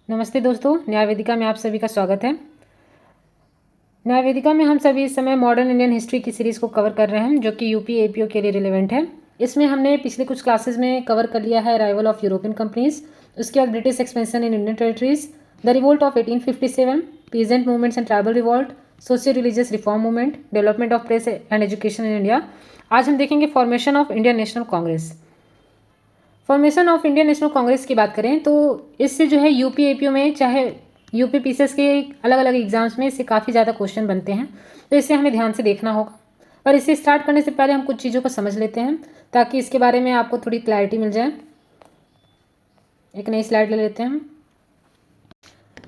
नमस्ते दोस्तों, न्याय वेदिका में आप सभी का स्वागत है। न्याय वेदिका में हम सभी इस समय मॉडर्न इंडियन हिस्ट्री की सीरीज़ को कवर कर रहे हैं, जो कि यूपी एपीओ के लिए रिलेवेंट है। इसमें हमने पिछले कुछ क्लासेस में कवर कर लिया है अराइवल ऑफ यूरोपियन कंपनीज, उसके बाद British expansion in Indian territories, the revolt of 1857, peasant movements and tribal revolt, socio religious reform movement, development of press and education in India. आज हम देखेंगे formation of Indian National Congress. Formation of Indian National Congress की बात करें तो इससे जो है यूपी एपीओ में चाहे यूपी पीसीएस के अलग अलग एग्जाम्स में इससे काफ़ी ज़्यादा क्वेश्चन बनते हैं, तो इसे हमें ध्यान से देखना होगा। पर इसे स्टार्ट करने से पहले हम कुछ चीज़ों को समझ लेते हैं ताकि इसके बारे में आपको थोड़ी क्लैरिटी मिल जाए। एक नई स्लाइड ले लेते हैं।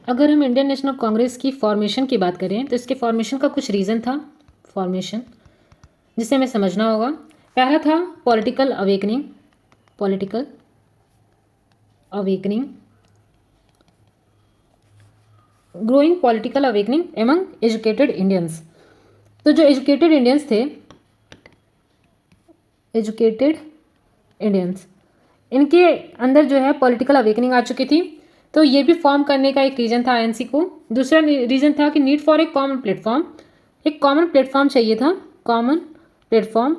अगर हम इंडियन नेशनल कांग्रेस की फॉर्मेशन की बात करें तो इसके फॉर्मेशन का कुछ रीज़न था फॉर्मेशन, जिसे हमें समझना होगा। पहला था political awakening, growing political awakening among educated Indians. तो जो एजुकेटेड इंडियंस इनके अंदर जो है पॉलिटिकल अवेकनिंग आ चुकी थी, तो ये भी फॉर्म करने का एक रीज़न था आईएनसी को। दूसरा रीज़न था कि नीड फॉर एक कॉमन प्लेटफॉर्म चाहिए था, कॉमन प्लेटफॉर्म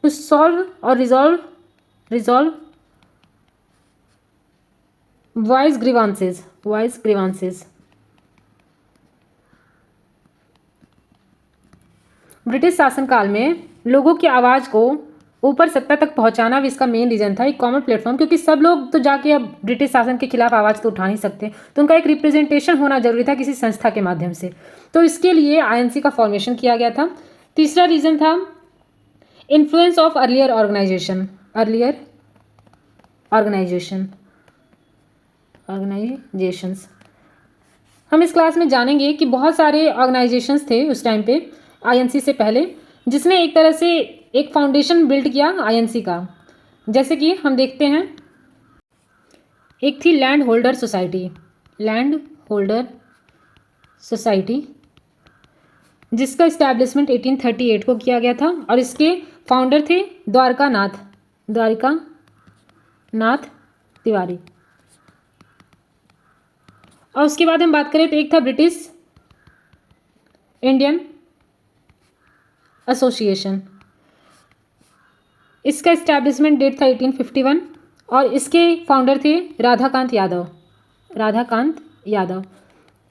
टू सॉल्व और रिजॉल्व वॉइस ग्रीवांसेस। ब्रिटिश शासनकाल में लोगों की आवाज़ को ऊपर सत्ता तक पहुंचाना भी इसका मेन रीज़न था, एक कॉमन प्लेटफॉर्म, क्योंकि सब लोग तो जाके अब ब्रिटिश शासन के खिलाफ आवाज़ तो उठा नहीं सकते, तो उनका एक रिप्रेजेंटेशन होना जरूरी था किसी संस्था के माध्यम से। तो इसके लिए आईएनसी का फॉर्मेशन किया गया था। तीसरा रीज़न था इन्फ्लुएंस ऑफ अर्लियर ऑर्गेनाइजेशंस। हम इस क्लास में जानेंगे कि बहुत सारे ऑर्गेनाइजेशंस थे उस टाइम पे आईएनसी से पहले, जिसने एक तरह से एक फाउंडेशन बिल्ड किया आईएनसी का। जैसे कि हम देखते हैं, एक थी लैंड होल्डर सोसाइटी, जिसका इस्टेब्लिशमेंट 1838 को किया गया था, और इसके फाउंडर थे द्वारका नाथ तिवारी। और उसके बाद हम बात करें तो एक था ब्रिटिश इंडियन एसोसिएशन, इसका इस्टेब्लिशमेंट डेट था 1851, और इसके फाउंडर थे राधाकांत यादव।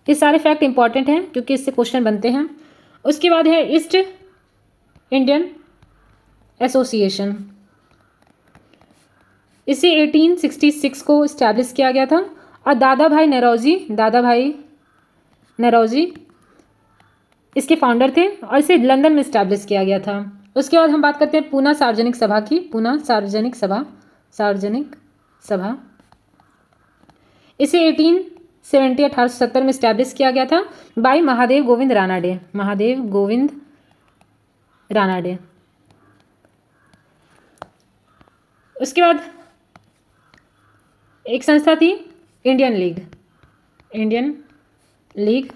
ये सारे फैक्ट इंपॉर्टेंट हैं क्योंकि इससे क्वेश्चन बनते हैं। उसके बाद है ईस्ट इंडियन एसोसिएशन, इसे 1866 को इस्टेब्लिश किया गया था, और दादा भाई नरौजी इसके फाउंडर थे, और इसे लंदन में इस्टेब्लिश किया गया था। उसके बाद हम बात करते हैं पूना सार्वजनिक सभा, इसे 1870 में इस्टेब्लिश किया गया था बाई महादेव गोविंद रानाडे। उसके बाद एक संस्था थी इंडियन लीग,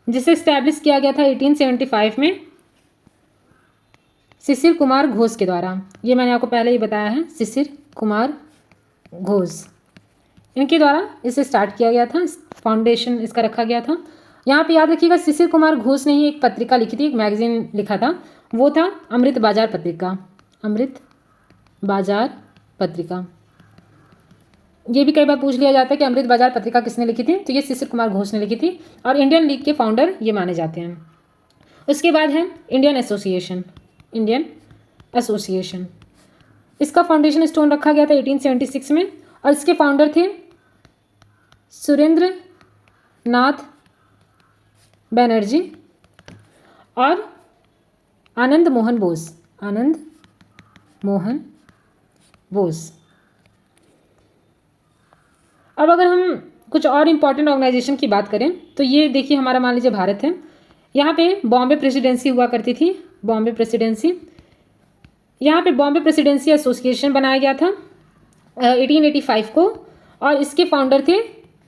जिसे इस्टेब्लिश किया गया था 1875 में शिशिर कुमार घोष के द्वारा। ये मैंने आपको पहले ही बताया है, शिशिर कुमार घोष, इनके द्वारा इसे स्टार्ट किया गया था, फाउंडेशन इसका रखा गया था। यहाँ पे याद रखिएगा, शिशिर कुमार घोष ने ही एक पत्रिका लिखी थी, एक मैगजीन लिखा था, वो था अमृत बाजार पत्रिका। ये भी कई बार पूछ लिया जाता है कि अमृत बाजार पत्रिका किसने लिखी थी, तो ये शिशिर कुमार घोष ने लिखी थी, और इंडियन लीग के फाउंडर ये माने जाते हैं। उसके बाद है इंडियन एसोसिएशन, इसका फाउंडेशन स्टोन रखा गया था 1876 में, और इसके फाउंडर थे सुरेंद्र नाथ बनर्जी और आनंद मोहन बोस। अब अगर हम कुछ और इम्पॉर्टेंट ऑर्गेनाइजेशन की बात करें तो ये देखिए, हमारा मान लीजिए भारत है, यहाँ पे बॉम्बे प्रेसिडेंसी हुआ करती थी, यहाँ पे बॉम्बे प्रेसिडेंसी एसोसिएशन बनाया गया था 1885 को, और इसके फाउंडर थे,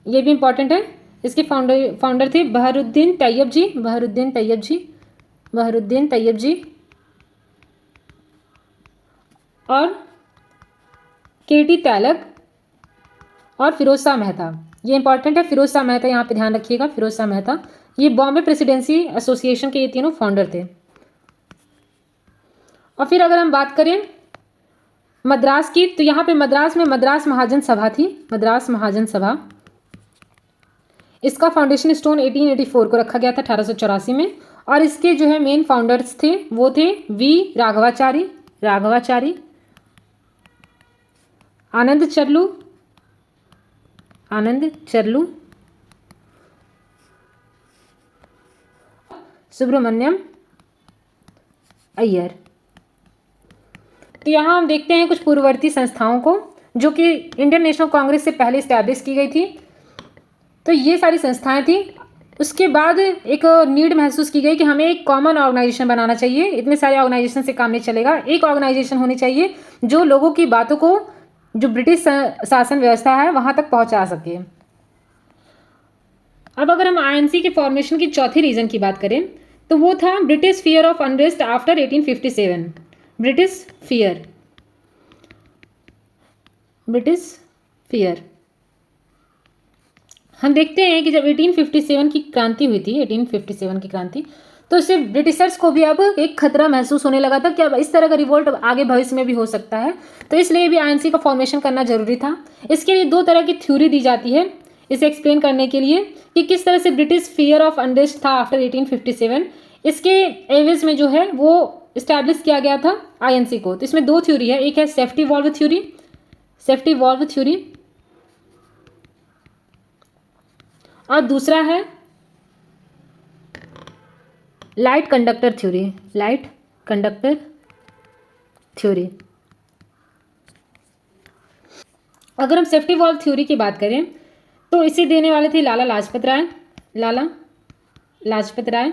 ये भी इम्पॉर्टेंट है, इसके फाउंडर थे बहरुद्दीन तैयब जी और KT तैलक और फिरोज शाह मेहता। ये इंपॉर्टेंट है, फिरोज शाह मेहता यहाँ पे ध्यान रखिएगा, फिरोज शाह मेहता। ये बॉम्बे प्रेसिडेंसी एसोसिएशन के ये तीनों फाउंडर थे। और फिर अगर हम बात करें मद्रास की, तो यहाँ पे मद्रास में मद्रास महाजन सभा थी, मद्रास महाजन सभा। इसका फाउंडेशन स्टोन 1884 को रखा गया था, 1884 में। और इसके जो है मेन फाउंडर्स थे वो थे वी राघवाचारी, आनंद चरलू, सुब्रमण्यम अय्यर। तो यहाँ हम देखते हैं कुछ पूर्ववर्ती संस्थाओं को जो कि इंडियन नेशनल कांग्रेस से पहले इस्टेब्लिश की गई थी। तो ये सारी संस्थाएं थी। उसके बाद एक नीड महसूस की गई कि हमें एक कॉमन ऑर्गेनाइजेशन बनाना चाहिए, इतने सारे ऑर्गेनाइजेशन से काम नहीं चलेगा, एक ऑर्गेनाइजेशन होनी चाहिए जो लोगों की बातों को, जो ब्रिटिश शासन व्यवस्था है, वहाँ तक पहुँचा सके। अब अगर हम INC के फॉर्मेशन की चौथी रीजन की बात करें तो वो था British fear of unrest after 1857। British fear हम देखते हैं कि जब 1857 की क्रांति हुई थी, 1857 की क्रांति, तो इससे ब्रिटिशर्स को भी अब एक खतरा महसूस होने लगा था कि अब इस तरह का रिवोल्ट आगे भविष्य में भी हो सकता है। तो इसलिए भी INC का फॉर्मेशन करना जरूरी था। इसके लिए दो तरह की थ्योरी दी जाती है इसे एक्सप्लेन करने के लिए कि किस तरह से ब्रिटिश फियर ऑफ अनरेस्ट था आफ्टर 1857, इसके एवज में जो है वो इस्टेब्लिश किया गया था INC को। तो इसमें दो थ्योरी है, एक है सेफ्टी वॉल्व थ्योरी और दूसरा है लाइट कंडक्टर थ्योरी। अगर हम सेफ्टी वॉल्व थ्योरी की बात करें तो इसे देने वाले थे लाला लाजपत राय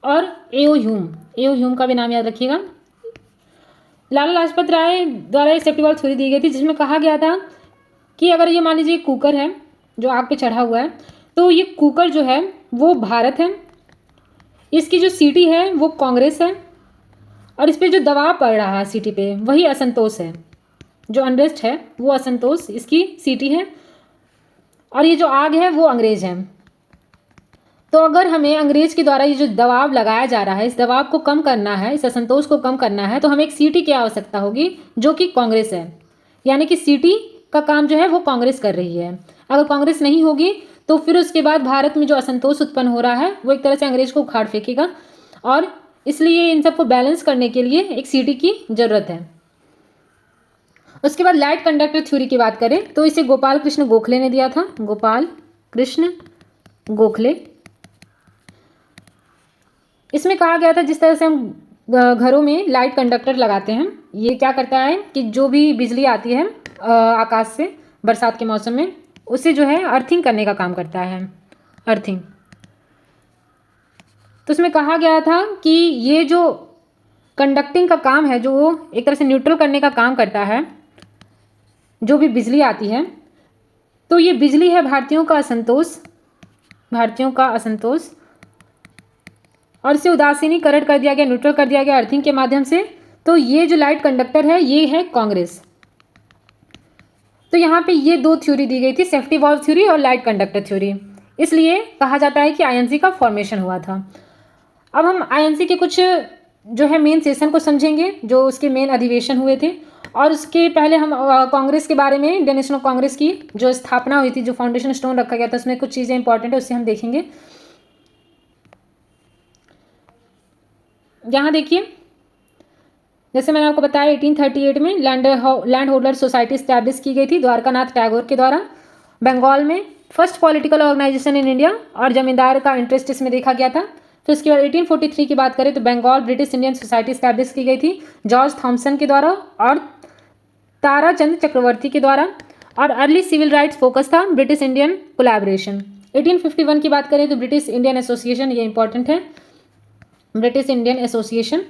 और A.O. ह्यूम का भी नाम याद रखिएगा। लाला लाजपत राय द्वारा एक सेफ्टी वॉल्व थ्योरी दी गई थी जिसमें कहा गया था कि अगर ये मान लीजिए कुकर है जो आग पे चढ़ा हुआ है, तो ये कुकर जो है वो भारत है, इसकी जो सीटी है वो कांग्रेस है, और इस पर जो दबाव पड़ रहा है सीटी पे वही असंतोष है, जो अनरेस्ट है वो असंतोष इसकी सीटी है, और ये जो आग है वो अंग्रेज है। तो अगर हमें अंग्रेज के द्वारा ये जो दबाव लगाया जा रहा है, इस दबाव को कम करना है, इस असंतोष को कम करना है, तो हमें एक सीटी की आवश्यकता होगी जो कि कांग्रेस है। यानी कि सीटी का काम जो है वो कांग्रेस कर रही है। अगर कांग्रेस नहीं होगी तो फिर उसके बाद भारत में जो असंतोष उत्पन्न हो रहा है वो एक तरह से अंग्रेज को उखाड़ फेंकेगा, और इसलिए इन सबको बैलेंस करने के लिए एक सीटी की जरूरत है। उसके बाद लाइट कंडक्टर थ्योरी की बात करें तो इसे गोपाल कृष्ण गोखले ने दिया था, गोपाल कृष्ण गोखले। इसमें कहा गया था जिस तरह से हम घरों में लाइट कंडक्टर लगाते हैं, ये क्या करता है कि जो भी बिजली आती है आकाश से बरसात के मौसम में, उसे जो है अर्थिंग करने का काम करता है, अर्थिंग। तो इसमें कहा गया था कि ये जो कंडक्टिंग का काम है, जो एक तरह से न्यूट्रल करने का काम करता है जो भी बिजली आती है, तो ये बिजली है भारतीयों का असंतोष, और इसे उदासीनीकरण कर दिया गया, न्यूट्रल कर दिया गया अर्थिंग के माध्यम से। तो ये जो लाइट कंडक्टर है ये है कांग्रेस। तो यहाँ पे ये दो थ्योरी दी गई थी, सेफ्टी वॉल्व थ्योरी और लाइट कंडक्टर थ्योरी। इसलिए कहा जाता है कि INC का फॉर्मेशन हुआ था। अब हम INC के कुछ जो है मेन सेशन को समझेंगे, जो उसके मेन अधिवेशन हुए थे, और उसके पहले हम कांग्रेस के बारे में, इंडियन नेशनल कांग्रेस की जो स्थापना हुई थी, जो फाउंडेशन स्टोन रखा गया था, उसमें कुछ चीज़ें इंपॉर्टेंट है, उससे हम देखेंगे। यहाँ देखिए, जैसे मैंने आपको बताया 1838 में लैंड होल्डर सोसाइटी स्टैब्लिश की गई थी द्वारकानाथ टैगोर के द्वारा बंगाल में, first political organisation in India, और जमींदार का इंटरेस्ट इसमें देखा गया था। फिर उसके बाद 1843 की बात करें तो Bengal British Indian society establish की गई थी जॉर्ज थॉमसन के द्वारा और ताराचंद चक्रवर्ती के द्वारा, और अर्ली सिविल राइट्स फोकस था ब्रिटिश इंडियन कोलैबोरेशन। 1851 की बात करें तो ब्रिटिश इंडियन एसोसिएशन, ये इंपॉर्टेंट है, ब्रिटिश इंडियन एसोसिएशन।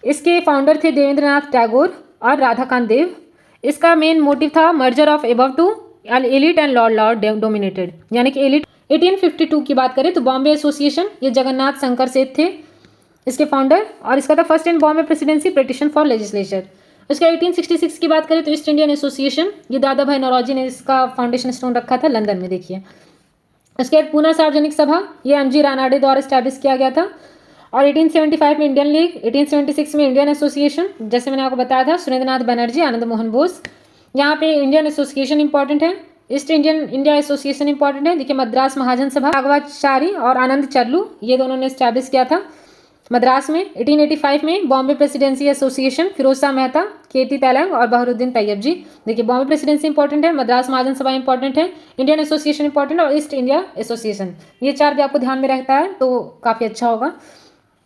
इसके फाउंडर थे देवेंद्रनाथ टैगोर और राधाकांत देव। इसका मेन मोटिव था merger of above two elite and lord dominated, यानी कि एलिट। 1852 की बात करें तो बॉम्बे एसोसिएशन, ये जगन्नाथ शंकर सेठ थे, इसके फाउंडर, और इसका था first in Bombay presidency petition for legislature. उसका 1866 की बात करें तो ईस्ट इंडियन एसोसिएशन, ये दादा भाई नौरोजी ने इसका फाउंडेशन स्टोन रखा था लंदन में, देखिए। उसके बाद पूना सार्वजनिक सभा, ये एम जी रानाडे द्वारा स्टैब्लिश किया गया था। और 1875 में इंडियन लीग, 1876 में इंडियन एसोसिएशन, जैसे मैंने आपको बताया था सुरेंद्रनाथ बनर्जी, आनंद मोहन बोस। यहाँ पे इंडियन एसोसिएशन इंपॉर्टेंट है, ईस्ट इंडिया एसोसिएशन इंपॉर्टेंट है। देखिए मद्रास महाजन सभा, राघवाचारी और आनंद चर्लू, ये दोनों ने स्टैब्लिश किया था मद्रास में। 1885 में बॉम्बे प्रेसिडेंसी एसोसिएशन, फिरोज शाह मेहता, केटी तैलंग और बहरुद्दीन तैयब जी। देखिए बॉम्बे प्रेसिडेंसी इंपॉर्टेंट है, मद्रास महाजन सभा इंपॉर्टेंट है, इंडियन एसोसिएशन इंपॉर्टेंट और ईस्ट इंडिया एसोसिएशन, ये चार भी आपको ध्यान में रहता है तो काफ़ी अच्छा होगा।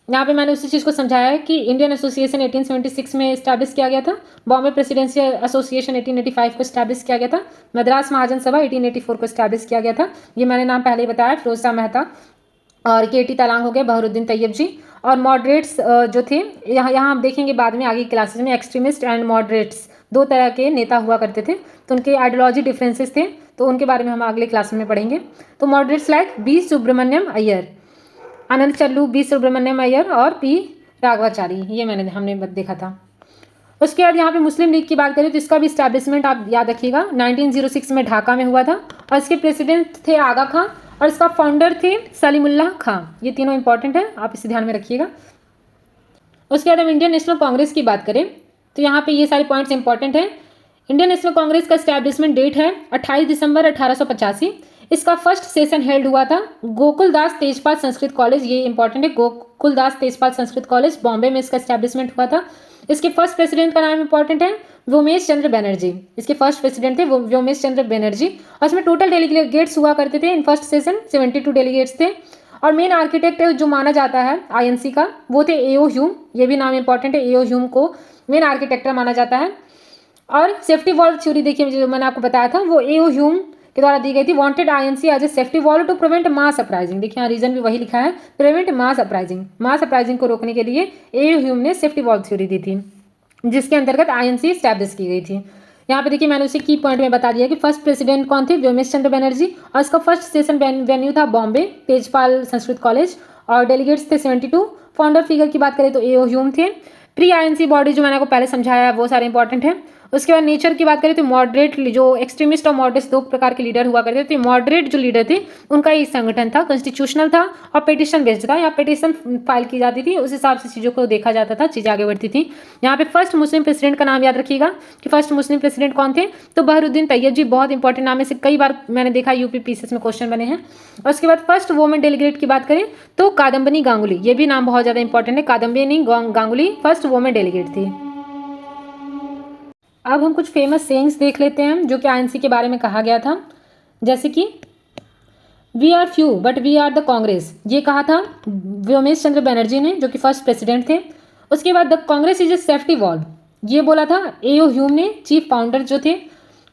यहाँ पे मैंने उसी चीज़ को समझाया है कि इंडियन एसोसिएशन 1876 में इस्टेब्लिश किया गया था, बॉम्बे प्रेसिडेंसी एसोसिएशन 1885 को इस्टेब्लिश किया गया था, मद्रास महाजन सभा 1884 को इस्टेब्लिश किया गया था। ये मैंने नाम पहले ही बताया, फिरोज शाह मेहता और केटी तैलांग हो गए, बहरुद्दीन तैयब जी। और मॉडरेट्स जो थे, यहाँ हम देखेंगे बाद में आगे क्लासेस में, एक्सट्रीमिस्ट एंड मॉडरेट्स दो तरह के नेता हुआ करते थे, तो उनके आइडियोलॉजी डिफरेंसेस थे, तो उनके बारे में हम अगले क्लास में पढ़ेंगे। तो moderates like B Subramaniam Iyer, Anand Charlu, B Subramaniam Iyer और पी राघवाचारी, ये हमने देखा था। उसके बाद यहाँ पे मुस्लिम लीग की बात करें तो इसका भी स्टैब्लिशमेंट आप याद रखिएगा 1906 में ढाका में हुआ था, और इसके प्रेसिडेंट थे आगा खां और इसका फाउंडर थे सलीमुल्लाह खां। ये तीनों इंपॉर्टेंट है, आप इसे ध्यान में रखिएगा। उसके बाद हम इंडियन नेशनल कांग्रेस की बात करें तो यहाँ पे ये सारे पॉइंट्स इंपॉर्टेंट हैं। इंडियन नेशनल कांग्रेस का स्टैब्लिशमेंट डेट है 28 दिसंबर 1885। इसका फर्स्ट सेशन हेल्ड हुआ था गोकुलदास तेजपाल संस्कृत कॉलेज, ये इंपॉर्टेंट है, गोकुलदास तेजपाल संस्कृत कॉलेज बॉम्बे में इसका स्टैब्लिशमेंट हुआ था। इसके फर्स्ट प्रेसिडेंट का नाम इंपॉर्टेंट है व्योमेश चंद्र बनर्जी, इसके फर्स्ट प्रेसिडेंट थे व्योमेश चंद्र बनर्जी। और इसमें टोटल डेलीगेट्स हुआ करते थे इन फर्स्ट सेशन 72 डेलीगेट्स थे। और मेन आर्किटेक्ट जो माना जाता है आईएनसी का, वो थे एओ ह्यूम, ये भी नाम इंपॉर्टेंट है, एओ ह्यूम को मेन आर्किटेक्टर माना जाता है। और सेफ्टी वॉल्व थ्योरी देखिए जो मैंने आपको बताया था वो एओ ह्यूम के द्वारा दी गई थी, wanted INC as a safety valve to prevent mass uprising. देखिए यहाँ रीजन भी वही लिखा है, prevent mass uprising, mass uprising को रोकने के लिए एओ ह्यूम ने सेफ्टी वॉल्व थ्योरी दी थी, जिसके अंतर्गत आईएनसी स्टैब्लिश की गई थी। यहाँ पे देखिए मैंने उसे की पॉइंट में बता दिया कि फर्स्ट प्रेसिडेंट कौन थे, व्योमेश चंद्र बनर्जी, और इसका फर्स्ट सेशन वेन्यू था बॉम्बे तेजपाल संस्कृत कॉलेज, और डेलीगेट्स थे 72। फाउंडर फिगर की बात करें तो एओ ह्यूम थे। प्री आईएनसी बॉडी जो मैंने आपको पहले समझाया वो सारे इंपॉर्टेंट है। उसके बाद नेचर की बात करें तो मॉडरेट, जो एक्सट्रीमिस्ट और मॉडरेट दो प्रकार के लीडर हुआ करते थे। मॉडरेट जो लीडर थे उनका ये संगठन था, कॉन्स्टिट्यूशनल था और पिटिशन बेस्ड था, यहाँ पिटिशन फाइल की जाती थी, उस हिसाब से चीज़ों को देखा जाता था, चीज़ें आगे बढ़ती थी। यहाँ पे फर्स्ट मुस्लिम प्रेसिडेंट का नाम याद रखिएगा कि फर्स्ट मुस्लिम प्रेसिडेंट कौन थे, तो बहरुद्दीन तैयब जी, बहुत इंपॉर्टेंट नाम है, से कई बार मैंने देखा यूपी पीसीएस में क्वेश्चन बने हैं। और उसके बाद फर्स्ट वुमेन डेलीगेट की बात करें तो कादम्बिनी गांगुली, ये भी नाम बहुत ज़्यादा इंपॉर्टेंट है, Kadambini Ganguly first women delegate थी। अब हम कुछ फेमस सेइंग्स देख लेते हैं जो कि आईएनसी के बारे में कहा गया था, जैसे कि we are few but we are the Congress, ये कहा था व्योमेश चंद्र बनर्जी ने जो कि फर्स्ट प्रेसिडेंट थे। उसके बाद the Congress is a safety valve, ये बोला था एओ ह्यूम ने, चीफ फाउंडर जो थे।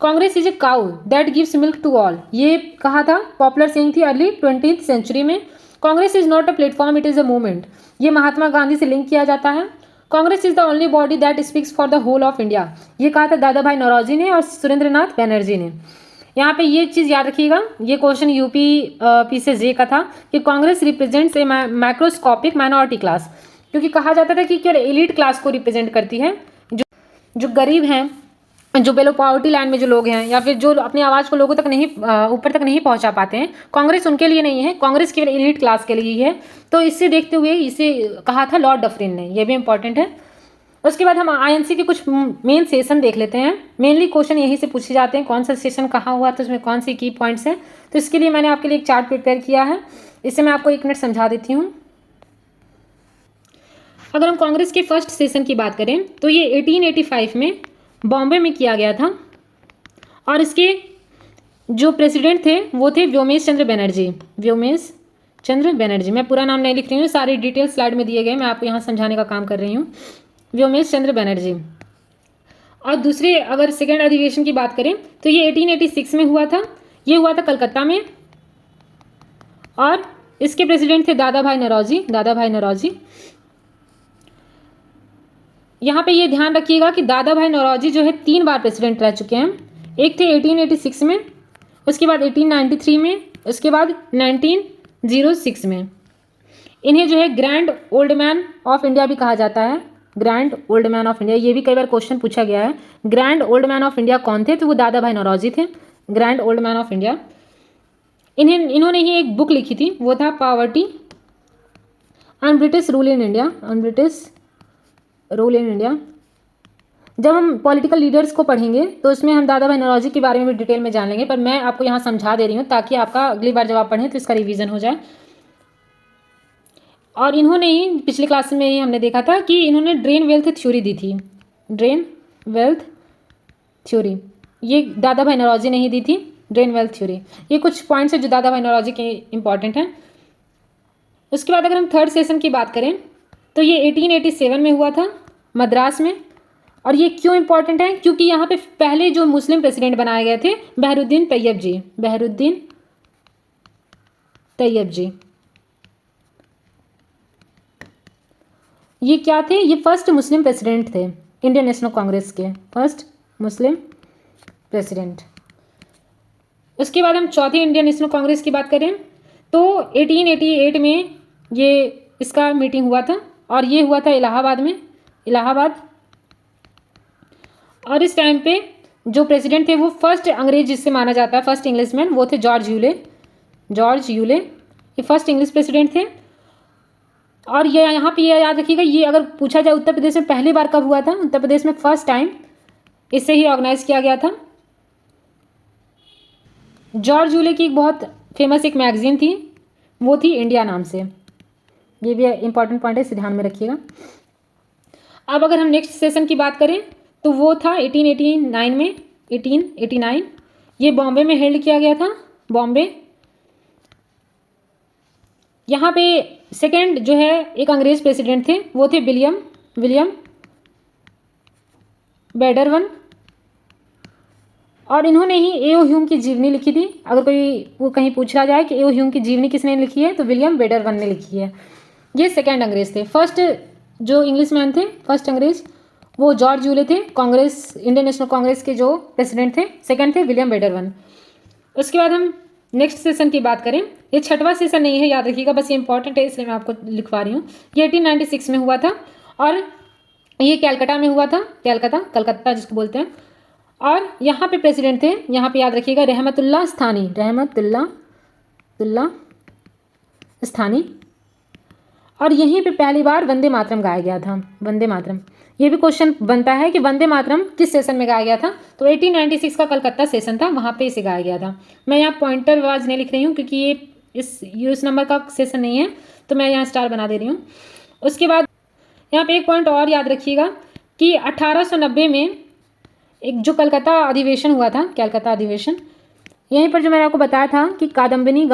Congress is a cow that gives milk to all, ये कहा था, पॉपुलर सेइंग थी अर्ली 20th सेंचुरी में। Congress is not a platform it is a movement, ये महात्मा गांधी से लिंक किया जाता है। Congress is the only body that speaks for the whole of India, ये कहा था दादा भाई नौरोजी ने और सुरेंद्रनाथ बनर्जी ने। यहाँ पे ये चीज़ याद रखिएगा, ये क्वेश्चन यूपी पीसीएस का था कि कांग्रेस रिप्रेजेंट्स ए माइक्रोस्कोपिक माइनॉरिटी क्लास, क्योंकि कहा जाता था कि केवल एलिट क्लास को रिप्रेजेंट करती है, जो गरीब हैं, जो बेलो पॉवर्टी लाइन में जो लोग हैं, या फिर जो अपनी आवाज़ को लोगों तक नहीं, ऊपर तक नहीं पहुंचा पाते हैं, कांग्रेस उनके लिए नहीं है, कांग्रेस केवल एलिट क्लास के लिए ही है। तो इससे देखते हुए इसे कहा था लॉर्ड डफरिन ने, ये भी इंपॉर्टेंट है। उसके बाद हम आईएनसी के कुछ मेन सेशन देख लेते हैं। मेनली क्वेश्चन यही से पूछे जाते हैं, कौन सा सेशन कहाँ हुआ था, उसमें कौन सी की पॉइंट्स हैं। तो इसके लिए मैंने आपके लिए एक चार्ट प्रिपेयर किया है, इसे मैं आपको 1 मिनट समझा देती हूँ। अगर हम कांग्रेस के फर्स्ट सेशन की बात करें तो ये 1885 में बॉम्बे में किया गया था, और इसके जो प्रेसिडेंट थे वो थे व्योमेश चंद्र बनर्जी, व्योमेश चंद्र बनर्जी। मैं पूरा नाम नहीं लिख रही हूँ, सारी डिटेल स्लाइड में दिए गए, मैं आपको यहाँ समझाने का काम कर रही हूँ, व्योमेश चंद्र बनर्जी। और दूसरे अगर सेकेंड अधिवेशन की बात करें तो ये 1886 में हुआ था, ये हुआ था कलकत्ता में, और इसके प्रेसिडेंट थे दादा भाई नौरोजी, दादा भाई नौरोजी। यहाँ पे ये ध्यान रखिएगा कि दादा भाई नौरोजी जो है 3 बार प्रेसिडेंट रह चुके हैं, एक थे 1886 में, उसके बाद 1893 में, उसके बाद 1906 में। इन्हें जो है grand old man of India भी कहा जाता है। Grand old man of India, ये भी कई बार क्वेश्चन पूछा गया है। Grand old man of India कौन थे? तो वो दादा भाई नौरोजी थे, grand old man of India. इन्होंने ही एक बुक लिखी थी, वो था poverty and British rule in India, and British rule in India. जब हम पॉलिटिकल लीडर्स को पढ़ेंगे तो उसमें हम दादा भाई नौरोजी के बारे में भी डिटेल में जान लेंगे, पर मैं आपको यहाँ समझा दे रही हूँ ताकि आपका अगली बार जब आप पढ़ें तो इसका रिवीजन हो जाए। और इन्होंने ही पिछले क्लास में ही हमने देखा था कि इन्होंने ड्रेन वेल्थ थ्योरी दी थी, ड्रेन वेल्थ थ्योरी, ये दादा भाई नौरोजी ने ही दी थी, ड्रेन वेल्थ थ्योरी। ये कुछ पॉइंट्स है जो दादा भाई नौरोजी के इंपॉर्टेंट हैं। उसके बाद अगर हम थर्ड सेशन की बात करें तो ये 1887 में हुआ था मद्रास में। और ये क्यों इंपॉर्टेंट है? क्योंकि यहाँ पे पहले जो मुस्लिम प्रेसिडेंट बनाए गए थे बहरुद्दीन तैयब जी, बहरुद्दीन तैयब जी, ये क्या थे? ये फर्स्ट मुस्लिम प्रेसिडेंट थे इंडियन नेशनल कांग्रेस के, फर्स्ट मुस्लिम प्रेसिडेंट। उसके बाद हम चौथी इंडियन नेशनल कांग्रेस की बात करें तो 1888 में ये इसका मीटिंग हुआ था और ये हुआ था इलाहाबाद में, इलाहाबाद। और इस टाइम पे जो प्रेसिडेंट थे वो फर्स्ट अंग्रेज जिससे माना जाता है, फर्स्ट इंग्लिशमैन, वो थे जॉर्ज यूले, जॉर्ज यूले, ये फर्स्ट इंग्लिश प्रेसिडेंट थे। और ये यहाँ पे ये याद रखिएगा, ये अगर पूछा जाए उत्तर प्रदेश में पहली बार कब हुआ था, उत्तर प्रदेश में फर्स्ट टाइम इससे ही ऑर्गेनाइज किया गया था। जॉर्ज यूले की एक बहुत फेमस एक मैगजीन थी, वो थी इंडिया नाम से। ये भी इंपॉर्टेंट पॉइंट है, इसे ध्यान में रखिएगा। अब अगर हम नेक्स्ट सेशन की बात करें तो वो था 1889 में, 1889 ये बॉम्बे में हेल्ड किया गया था, बॉम्बे। यहाँ पे सेकेंड जो है एक अंग्रेज प्रेसिडेंट थे, वो थे विलियम बेडरवन। और इन्होंने ही एओ ह्यूम की जीवनी लिखी थी। अगर कोई वो कहीं पूछा जाए कि एओ ह्यूम की जीवनी किसने लिखी है तो विलियम बेडरवन ने लिखी है। ये सेकेंड अंग्रेज थे। फर्स्ट जो इंग्लिशमैन थे, फर्स्ट अंग्रेज, वो जॉर्ज यूले थे, कांग्रेस, इंडियन नेशनल कांग्रेस के जो प्रेसिडेंट थे। सेकेंड थे विलियम बेडरवन। उसके बाद हम नेक्स्ट सेशन की बात करें, ये छठवां सेशन नहीं है, याद रखिएगा, बस ये इंपॉर्टेंट है इसलिए मैं आपको लिखवा रही हूँ। ये 1896 में हुआ था और ये कैलकाटा में हुआ था, कलकत्ता जिसको बोलते हैं। और यहाँ पे प्रेसिडेंट थे, यहाँ पे याद रखिएगा, रहमतुल्ला स्थानी, रहमतुल्ला स्थानी। और यहीं पे पहली बार वंदे मातरम गाया गया था, वंदे मातरम। ये भी क्वेश्चन बनता है कि वंदे मातरम किस सेशन में गाया गया था, तो 1896 का कलकत्ता सेशन था, वहाँ पे इसे गाया गया था। मैं यहाँ पॉइंटर वाइज नहीं लिख रही हूँ क्योंकि ये इस नंबर का सेशन नहीं है, तो मैं यहाँ स्टार बना दे रही हूँ। उसके बाद यहाँ पे एक पॉइंट और याद रखिएगा कि 1890 में एक जो कलकत्ता अधिवेशन हुआ था, कलकत्ता अधिवेशन, यहीं पर जो मैंने आपको बताया था कि कादम्बिनी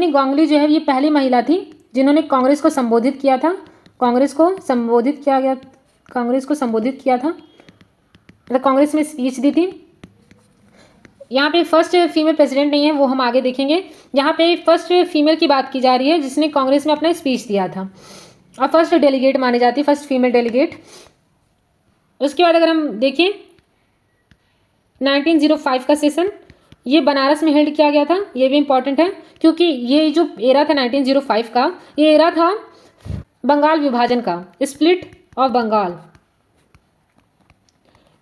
गांगुली जो है ये पहली महिला थी जिन्होंने कांग्रेस को संबोधित किया था, कांग्रेस को संबोधित किया था, मतलब कांग्रेस में स्पीच दी थी। यहाँ पे फर्स्ट फीमेल प्रेसिडेंट नहीं है, वो हम आगे देखेंगे। यहाँ पे फर्स्ट फीमेल की बात की जा रही है जिसने कांग्रेस में अपना स्पीच दिया था और फर्स्ट डेलीगेट मानी जाती है, फर्स्ट फीमेल डेलीगेट। उसके बाद अगर हम देखें 1905 का सेशन, ये बनारस में हेल्ड किया गया था। ये भी इंपॉर्टेंट है क्योंकि ये जो एरा था 1905 का, ये एरा था बंगाल विभाजन का, स्प्लिट ऑफ बंगाल।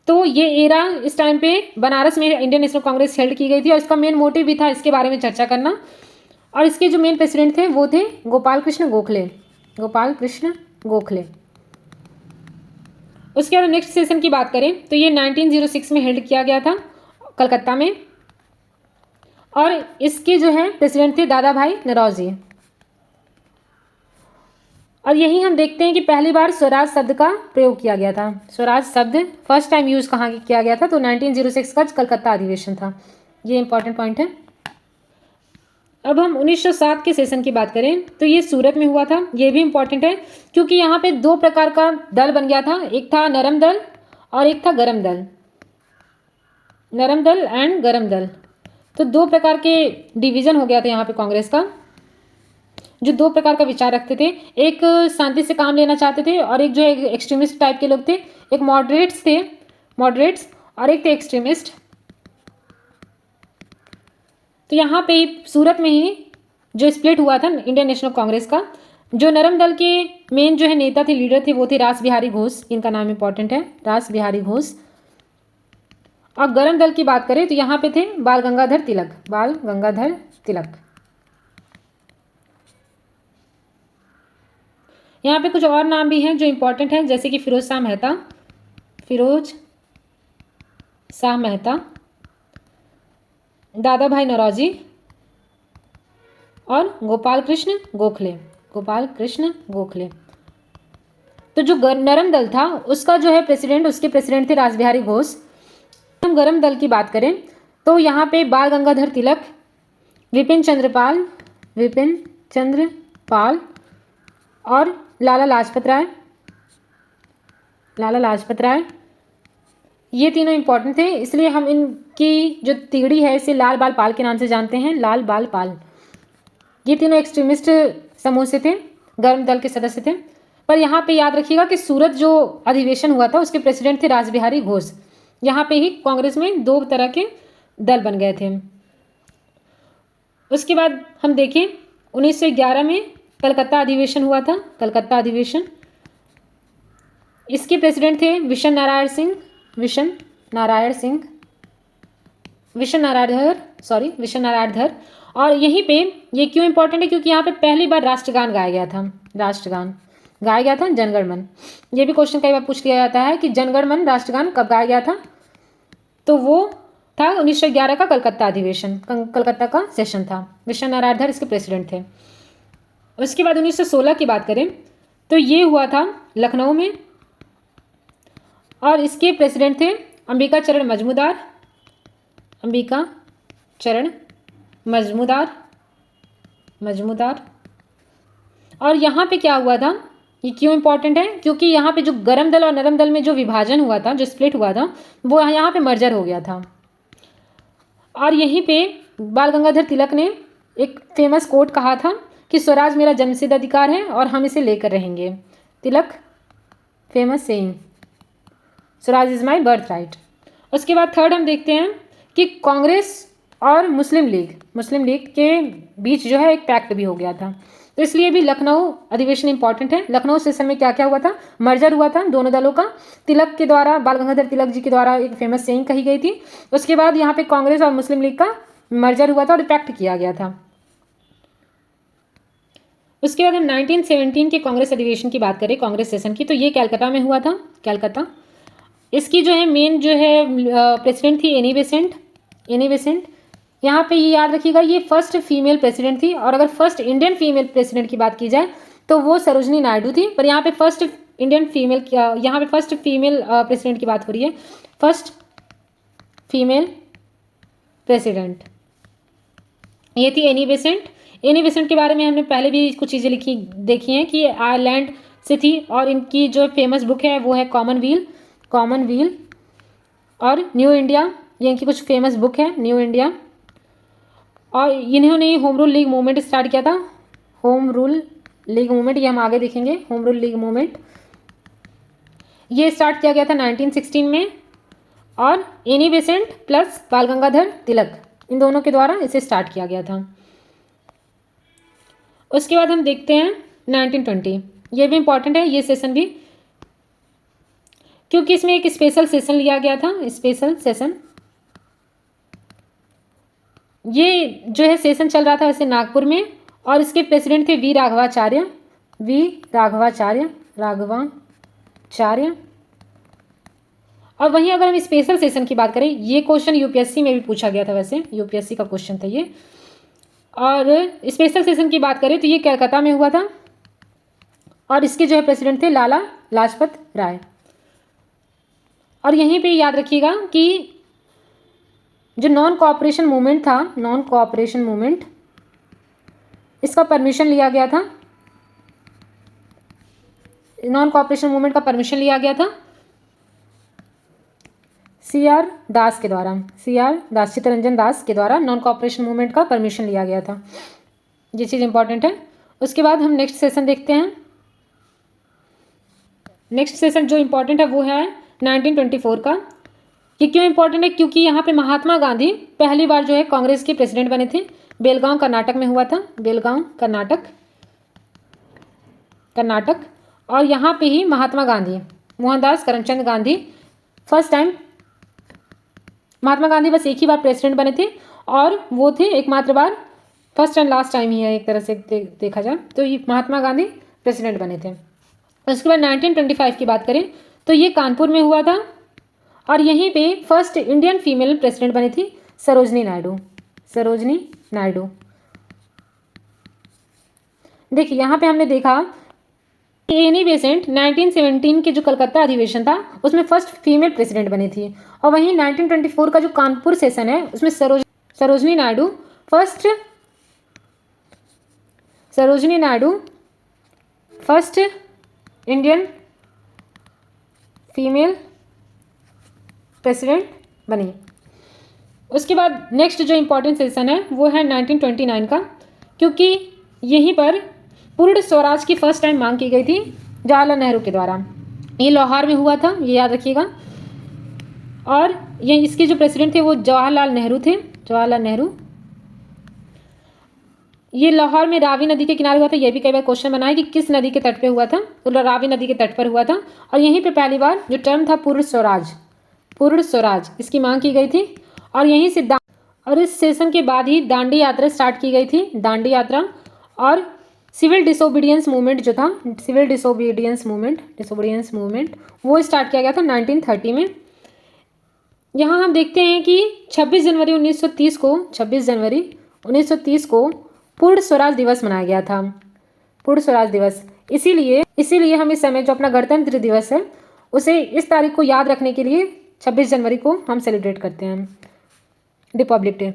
तो ये एरा इस टाइम पे बनारस में इंडियन नेशनल कांग्रेस हेल्ड की गई थी और इसका मेन मोटिव भी था इसके बारे में चर्चा करना। और इसके जो मेन प्रेसिडेंट थे वो थे गोपाल कृष्ण गोखले। उसके बाद नेक्स्ट सेशन की बात करें तो ये 1906 में हेल्ड किया गया था कलकत्ता में और इसके जो है प्रेसिडेंट थे दादा भाई नौरोजी। और यही हम देखते हैं कि पहली बार स्वराज शब्द का प्रयोग किया गया था। स्वराज शब्द फर्स्ट टाइम यूज कहाँ किया गया था, तो 1906 का कलकत्ता अधिवेशन था। ये इंपॉर्टेंट पॉइंट है। अब हम 1907 के सेशन की बात करें तो ये सूरत में हुआ था। ये भी इंपॉर्टेंट है क्योंकि यहाँ पे दो प्रकार का दल बन गया था, एक था नरम दल और एक था गरम दल, नरम दल एंड गरम दल। तो दो प्रकार के डिवीज़न हो गया था यहाँ पे कांग्रेस का, जो दो प्रकार का विचार रखते थे। एक शांति से काम लेना चाहते थे और एक जो है एक्सट्रीमिस्ट टाइप के लोग थे। एक मॉडरेट्स और एक थे एक्सट्रीमिस्ट। तो यहाँ पे सूरत में ही जो स्प्लिट हुआ था इंडियन नेशनल कांग्रेस का, जो नरम दल के मेन जो है नेता थे, लीडर थे, वो थे रास बिहारी घोष। इनका नाम इंपॉर्टेंट है, रास बिहारी घोष। और गरम दल की बात करें तो यहाँ पे थे बाल गंगाधर तिलक, बाल गंगाधर तिलक। यहाँ पे कुछ और नाम भी हैं जो इंपॉर्टेंट हैं, जैसे कि फिरोज शाह मेहता, फिरोज शाह मेहता, दादा भाई नौरोजी और गोपाल कृष्ण गोखले, गोपाल कृष्ण गोखले। तो जो नरम दल था उसका जो है प्रेसिडेंट, उसके प्रेसिडेंट थे रास बिहारी घोष। हम गरम दल की बात करें तो यहाँ पे बाल गंगाधर तिलक, विपिन चंद्र पाल और लाला लाजपत राय, ये तीनों इंपॉर्टेंट थे। इसलिए हम इनकी जो तिगड़ी है इसे लाल बाल पाल के नाम से जानते हैं, लाल बाल पाल। ये तीनों एक्सट्रीमिस्ट समूह से थे, गरम दल के सदस्य थे। पर यहाँ पे याद रखिएगा कि सूरत जो अधिवेशन हुआ था उसके प्रेसिडेंट थे रास बिहारी घोष। यहाँ पे ही कांग्रेस में दो तरह के दल बन गए थे। उसके बाद हम देखें 1911 में कलकत्ता अधिवेशन हुआ था, कलकत्ता अधिवेशन। इसके प्रेसिडेंट थे विशन नारायण धर। और यहीं पे ये क्यों इंपॉर्टेंट है, क्योंकि यहाँ पे पहली बार राष्ट्रगान गाया गया था, राष्ट्रगान गाया गया था, जनगण मन। ये भी क्वेश्चन कई बार पूछ लिया जाता है कि जनगण मन राष्ट्रगान कब गाया गया था, तो वो था 1911 का कलकत्ता अधिवेशन, कलकत्ता का सेशन था। विशन नारायण धर इसके प्रेसिडेंट थे। उसके बाद 1916 की बात करें तो ये हुआ था लखनऊ में, और इसके प्रेसिडेंट थे अंबिका चरण मजमूदार। और यहाँ पे क्या हुआ था, ये क्यों इंपॉर्टेंट है, क्योंकि यहाँ पे जो गरम दल और नरम दल में जो विभाजन हुआ था, जो स्प्लिट हुआ था, वो यहाँ पे मर्जर हो गया था। और यहीं पे बाल गंगाधर तिलक ने एक फेमस कोट कहा था कि स्वराज मेरा जन्मसिद्ध अधिकार है और हम इसे लेकर रहेंगे। Tilak famous saying, Swaraj is my birthright. उसके बाद थर्ड हम देखते हैं कि कांग्रेस और मुस्लिम लीग के बीच जो है एक पैक्ट भी हो गया था। तो इसलिए भी लखनऊ अधिवेशन इंपॉर्टेंट है। लखनऊ सेशन में क्या क्या हुआ था, मर्जर हुआ था दोनों दलों का। तिलक के द्वारा, बाल गंगाधर तिलक जी के द्वारा एक फेमस सेइंग कही गई थी। उसके बाद यहाँ पे कांग्रेस और मुस्लिम लीग का मर्जर हुआ था और पैक्ट किया गया था। उसके बाद हम 1917 के कांग्रेस अधिवेशन की बात करें, कांग्रेस सेशन की, तो ये कैलकाटा में हुआ था, कैलकाटा। इसकी जो है मेन जो है प्रेसिडेंट थी एनी बेसेंट। यहाँ पे ये याद रखिएगा ये फर्स्ट फीमेल प्रेसिडेंट थी। और अगर फर्स्ट इंडियन फीमेल प्रेसिडेंट की बात की जाए तो वो सरोजनी नायडू थी। पर यहाँ पे फर्स्ट फीमेल प्रेसिडेंट की बात हो रही है, फर्स्ट फीमेल प्रेसिडेंट ये थी एनी बेसेंट के बारे में हमने पहले भी कुछ चीज़ें देखी हैं कि आयरलैंड से थी। और इनकी जो फेमस बुक है वो है कॉमनवील और न्यू इंडिया, ये इनकी कुछ फेमस बुक है, न्यू इंडिया। और इन्होंने home rule league movement start किया था, होम रूल लीग मूवमेंट, ये हम आगे देखेंगे। होम रूल लीग मूवमेंट ये स्टार्ट किया गया था 1916 में, और एनी बेसेंट प्लस बाल गंगाधर तिलक, इन दोनों के द्वारा इसे स्टार्ट किया गया था। उसके बाद हम देखते हैं 1920, ये भी इंपॉर्टेंट है ये सेशन भी, क्योंकि इसमें एक स्पेशल सेशन लिया गया था, स्पेशल सेशन। ये जो है सेशन चल रहा था वैसे नागपुर में, और इसके प्रेसिडेंट थे वी राघवाचार्य। और वहीं अगर हम स्पेशल सेशन की बात करें, ये क्वेश्चन यूपीएससी में भी पूछा गया था, वैसे यूपीएससी का क्वेश्चन था ये। और स्पेशल सेशन की बात करें तो ये कलकत्ता में हुआ था, और इसके जो है प्रेसिडेंट थे लाला लाजपत राय। और यहीं पे याद रखिएगा कि जो नॉन कोऑपरेशन मूवमेंट इसका परमिशन लिया गया था, नॉन कोऑपरेशन मूवमेंट का परमिशन लिया गया था सीआर दास के द्वारा, चित्तरंजन दास के द्वारा नॉन कोऑपरेशन मूवमेंट का परमिशन लिया गया था। ये चीज़ इंपॉर्टेंट है। उसके बाद हम नेक्स्ट सेशन देखते हैं। नेक्स्ट सेशन जो इंपॉर्टेंट है वो है 1924 का, ये क्यों इंपॉर्टेंट है? क्योंकि यहाँ पे महात्मा गांधी पहली बार जो है कांग्रेस के प्रेसिडेंट बने थे। बेलगांव कर्नाटक में हुआ था, बेलगांव कर्नाटक, और यहाँ पे ही महात्मा गांधी, मोहनदास करमचंद गांधी फर्स्ट टाइम, महात्मा गांधी बस एक ही बार प्रेसिडेंट बने थे और वो थे एकमात्र बार, फर्स्ट एंड लास्ट टाइम ही है एक तरह से देखा जाए तो ये महात्मा गांधी प्रेसिडेंट बने थे। उसके बाद 1925 की बात करें तो ये कानपुर में हुआ था और यहीं पे फर्स्ट इंडियन फीमेल प्रेसिडेंट बनी थी सरोजनी नायडू, सरोजनी नायडू। देखिए यहाँ पे हमने देखा एनी बेसेंट 1917 के जो कलकत्ता अधिवेशन था उसमें फर्स्ट फीमेल प्रेसिडेंट बनी थी और वहीं 1924 का जो कानपुर सेशन है उसमें Sarojini Naidu first Indian female president बनी। उसके बाद नेक्स्ट जो इम्पोर्टेंट सेशन है वो है 1929 का, क्योंकि यहीं पर पूर्ण स्वराज की फर्स्ट टाइम मांग की गई थी जवाहरलाल नेहरू के द्वारा। ये लाहौर में हुआ था, ये याद रखिएगा। और ये इसके जो प्रेसिडेंट थे वो जवाहरलाल नेहरू थे, जवाहरलाल नेहरू। ये लाहौर में रावी नदी के किनारे हुआ था। ये भी कई बार क्वेश्चन बना है कि किस नदी के तट पे हुआ था, तो रावी नदी के तट पर हुआ था। और यहीं पे पहली बार जो टर्म था पूर्ण स्वराज, इसकी मांग की गई थी। और यहीं से और इस सेशन के बाद ही दांडी यात्रा स्टार्ट की गई थी, दांडी यात्रा। और सिविल डिसोबीडियंस मूवमेंट जो था, सिविल डिसोबीडियंस मूवमेंट वो स्टार्ट किया गया था 1930 में। यहाँ हम देखते हैं कि 26 जनवरी 1930 को पूर्ण स्वराज दिवस मनाया गया था, पूर्ण स्वराज दिवस। इसीलिए हम इस समय जो अपना गणतंत्र दिवस है उसे इस तारीख को याद रखने के लिए 26 जनवरी को हम सेलिब्रेट करते हैं, रिपब्लिक डे।